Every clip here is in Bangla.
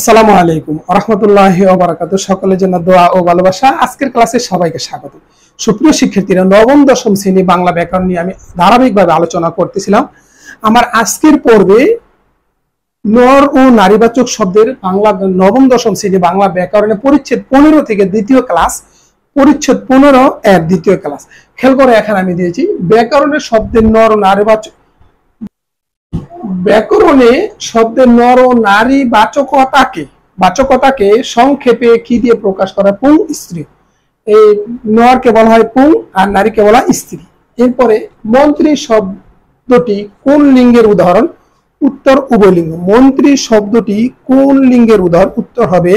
আসসালামু আলাইকুম ওয়া রাহমাতুল্লাহি ওয়া বারাকাতুহু। সকলের জন্য দোয়া ও ভালোবাসা। আজকের ক্লাসে সবাইকে স্বাগত। সুপ্রিয় শিক্ষার্থীরা, নবম দশম শ্রেণী বাংলা ব্যাকরণ নিয়ে আমি ধারাবাহিকভাবে আলোচনা করতেছিলাম। আমার আজকের পর্বে নর ও নারীবাচক শব্দের বাংলা নবম দশম শ্রেণী বাংলা ব্যাকরণে পরিচ্ছেদ 15 থেকে দ্বিতীয় ক্লাস, পরিচ্ছেদ 15 এর দ্বিতীয় ক্লাস। খেয়াল করে এখানে আমি দিয়েছি ব্যাকরণের শব্দের নর ও নারীবাচক, ব্যাকরণে শব্দের নর ও নারী বাচকতাকে সংক্ষেপে কি দিয়ে প্রকাশ করা? পুং স্ত্রী। এই নরকে বলা হয় পুং আর নারীকে বলা হয় স্ত্রী। এরপরে মন্ত্রী শব্দটি কোন লিঙ্গের উদাহরণ? উত্তর উভয় লিঙ্গ। মন্ত্রী শব্দটি কোন লিঙ্গের উদাহরণ? উত্তর হবে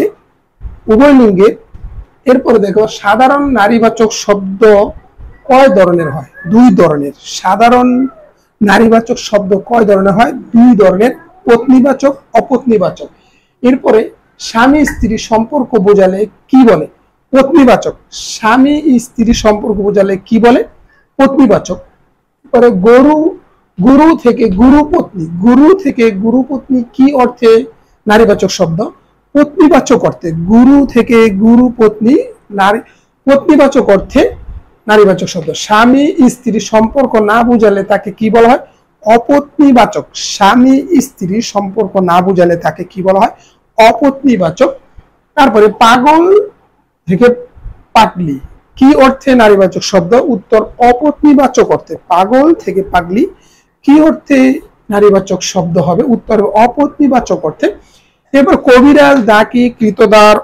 উভয় লিঙ্গের। এরপরে দেখো সাধারণ নারীবাচক শব্দ কয় ধরনের হয়? দুই ধরনের। সাধারণ নারীবাচক শব্দ কয় ধরনের হয়? দুই ধরনের, পত্নীবাচক, অপত্নীবাচক। এরপরে স্বামী স্ত্রী সম্পর্ক বোঝালে কি বলে? পত্নীবাচক। স্বামী স্ত্রী সম্পর্ক বোঝালে কি বলে? পত্নীবাচক। এরপরে গুরু থেকে গুরুপত্নী কি অর্থে নারীবাচক শব্দ? পত্নীবাচক অর্থে। গুরু থেকে গুরুপত্নী নারী, পত্নীবাচক অর্থে নারীবাচক শব্দ। স্বামী স্ত্রী সম্পর্ক না বুঝালে তাকে কি বলা হয়? অপত্নীবাচক। স্বামী স্ত্রী সম্পর্ক না বুঝালে তাকে কি বলা হয়? অপত্নীবাচক। তারপরে পাগল থেকে পাগলি কি অর্থে নারীবাচক শব্দ? উত্তর অপত্নীবাচক অর্থে। পাগল থেকে পাগলি কি অর্থে নারীবাচক শব্দ হবে? উত্তর অপত্নীবাচক অর্থে। এবার কবিরাজ, ডাকি, কৃতদার,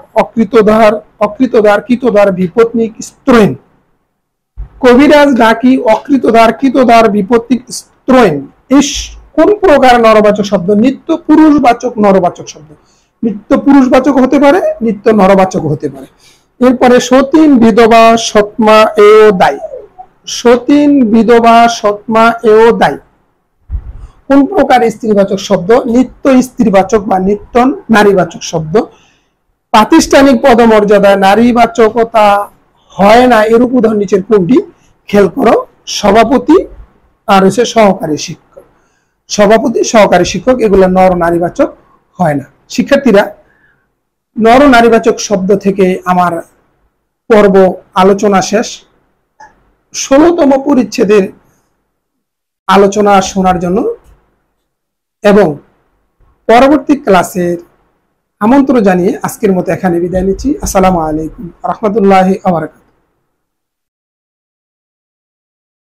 কৃতদার, বিপত্নিক, স্ত্রৈন। কবিরাজ, ডাকি, অকৃতদার, কৃতদার, বিপত্তিক, স্ত্রৈন এই কোন প্রকার নরবাচক শব্দ? নিত্য পুরুষবাচক নরবাচক শব্দ। নিত্য পুরুষবাচক হতে পারে, নিত্য নরবাচক হতে পারে। এরপরে সতীন, বিধবা, সৎমা, এও দায়ী। সতীন, বিধবা, সৎমা, এও দায়ী কোন প্রকার স্ত্রীবাচক শব্দ? নিত্য স্ত্রীবাচক বা নিত্য নারীবাচক শব্দ। প্রাতিষ্ঠানিক পদমর্যাদায় নারীবাচকতা হয় না এরূপ উদাহরণ নিচের কোনটি? খেয়াল করো, সভাপতি আর হচ্ছে সহকারী শিক্ষক। সভাপতি, সহকারী শিক্ষক এগুলো নর নারীবাচক হয় না। শিক্ষার্থীরা, নর নারীবাচক শব্দ থেকে আমার পর্ব আলোচনা শেষ। 16তম পরিচ্ছেদের আলোচনা শোনার জন্য এবং পরবর্তী ক্লাসের আমন্ত্রণ জানিয়ে আজকের মতো এখানে বিদায় নিচ্ছি। আসসালামু আলাইকুম ওয়া রাহমাতুল্লাহি ওয়া বারাকাতুহু।